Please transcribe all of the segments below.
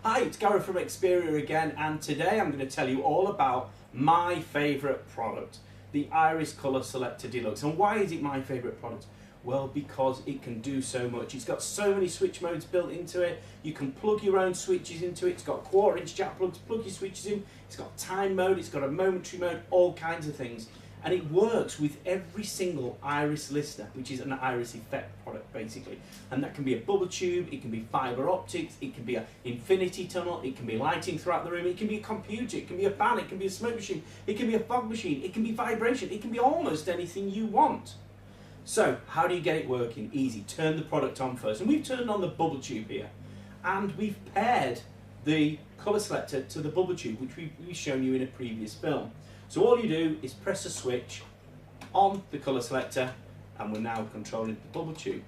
Hi, it's Gary from IRiS again, and today I'm going to tell you all about my favourite product, the IRiS Colour Selector Deluxe. And why is it my favourite product? Well, because it can do so much. It's got so many switch modes built into it. You can plug your own switches into it. It's got 1/4" jack plugs, plug your switches in. It's got time mode, it's got a momentary mode, all kinds of things. And it works with every single IRiS listener, which is an IRiS effect product basically. And that can be a bubble tube, it can be fibre optics, it can be an infinity tunnel, it can be lighting throughout the room, it can be a computer, it can be a fan, it can be a smoke machine, it can be a fog machine, it can be vibration, it can be almost anything you want. So, how do you get it working? Easy, turn the product on first. And we've turned on the bubble tube here. And we've paired the colour selector to the bubble tube, which we've shown you in a previous film. So all you do is press a switch on the colour selector and we're now controlling the bubble tube.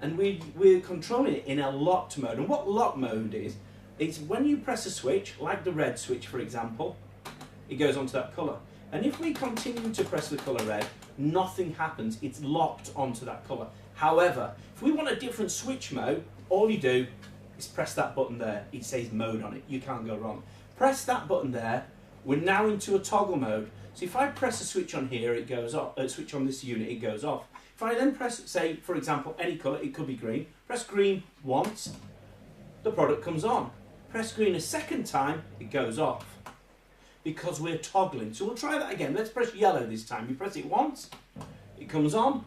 And we're controlling it in a locked mode. And what lock mode is, it's when you press a switch, like the red switch for example, it goes onto that colour. And if we continue to press the colour red, nothing happens, it's locked onto that colour. However, if we want a different switch mode, all you do is press that button there. It says mode on it, you can't go wrong. Press that button there. We're now into a toggle mode. So if I press a switch on here, it goes off. Switch on this unit, it goes off. If I then press, say, for example, any colour, it could be green. Press green once, the product comes on. Press green a second time, it goes off. Because we're toggling. So we'll try that again. Let's press yellow this time. You press it once, it comes on.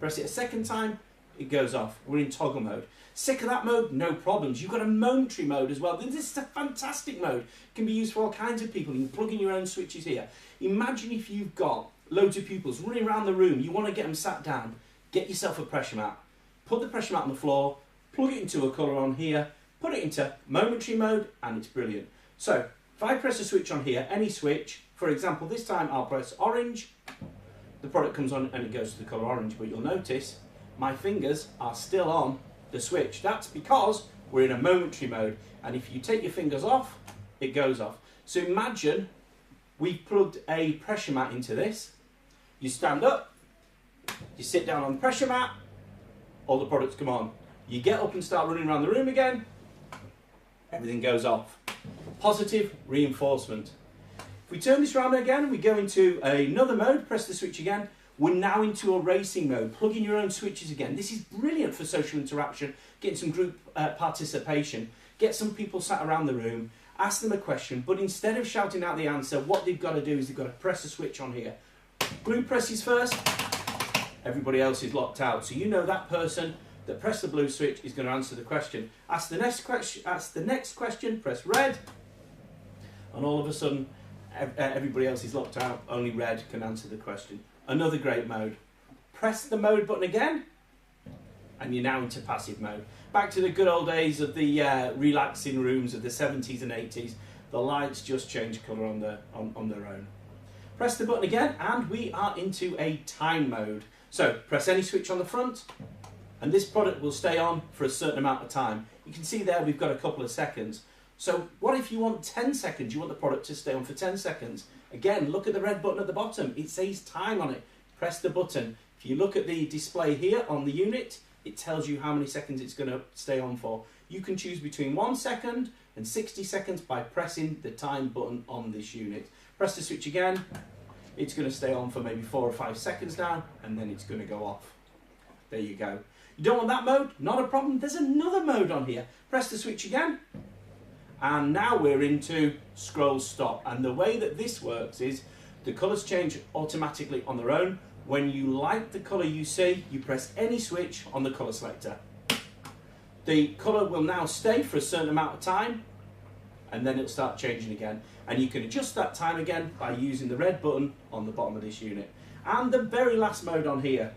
Press it a second time, it goes off. We're in toggle mode. Sick of that mode? No problems. You've got a momentary mode as well. This is a fantastic mode. It can be used for all kinds of people. You can plug in your own switches here. Imagine if you've got loads of pupils running around the room. You want to get them sat down. Get yourself a pressure mat. Put the pressure mat on the floor. Plug it into a colour on here. Put it into momentary mode and it's brilliant. So if I press a switch on here, any switch, for example, this time I'll press orange. The product comes on and it goes to the colour orange. But you'll notice my fingers are still on the switch. That's because we're in a momentary mode, and if you take your fingers off, it goes off. So imagine we've plugged a pressure mat into this. You stand up, you sit down on the pressure mat, all the products come on. You get up and start running around the room again, everything goes off. Positive reinforcement. If we turn this around again, we go into another mode, press the switch again. We're now into a racing mode. Plug in your own switches again. This is brilliant for social interaction, getting some group participation. Get some people sat around the room, ask them a question, but instead of shouting out the answer, what they've got to do is they've got to press a switch on here. Blue presses first, everybody else is locked out. So you know that person that pressed the blue switch is going to answer the question. Ask the next question, press red, and all of a sudden everybody else is locked out, only red can answer the question. Another great mode. Press the mode button again and you're now into passive mode. Back to the good old days of the relaxing rooms of the 70s and 80s. The lights just change colour on their own. Press the button again and we are into a time mode. So press any switch on the front and this product will stay on for a certain amount of time. You can see there we've got a couple of seconds. So what if you want 10 seconds? You want the product to stay on for 10 seconds. Again, look at the red button at the bottom. It says time on it. Press the button. If you look at the display here on the unit, it tells you how many seconds it's going to stay on for. You can choose between 1 second and 60 seconds by pressing the time button on this unit. Press the switch again. It's going to stay on for maybe 4 or 5 seconds now, and then it's going to go off. There you go. You don't want that mode? Not a problem. There's another mode on here. Press the switch again. And now we're into scroll stop. And the way that this works is the colours change automatically on their own. When you like the colour you see, you press any switch on the colour selector. The colour will now stay for a certain amount of time and then it'll start changing again. And you can adjust that time again by using the red button on the bottom of this unit. And the very last mode on here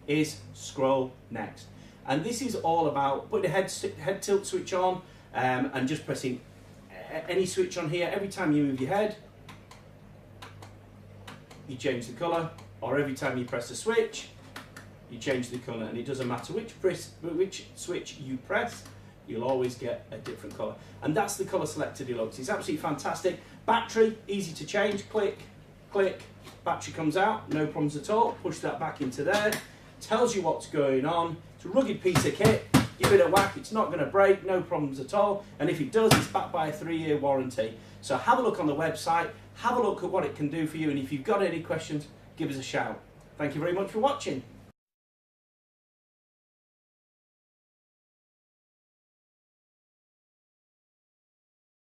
is scroll next. And this is all about putting a head tilt switch on, and just pressing any switch on here. Every time you move your head, you change the colour, or every time you press a switch, you change the colour, and it doesn't matter which switch you press, you'll always get a different colour. And that's the Colour Selector Deluxe. It's absolutely fantastic. Battery, easy to change, click, click, battery comes out, no problems at all. Push that back into there, tells you what's going on. It's a rugged piece of kit. give it a whack, it's not going to break, no problems at all, and if it does, it's backed by a 3-year warranty. So have a look on the website, have a look at what it can do for you, and if you've got any questions, give us a shout. Thank you very much for watching.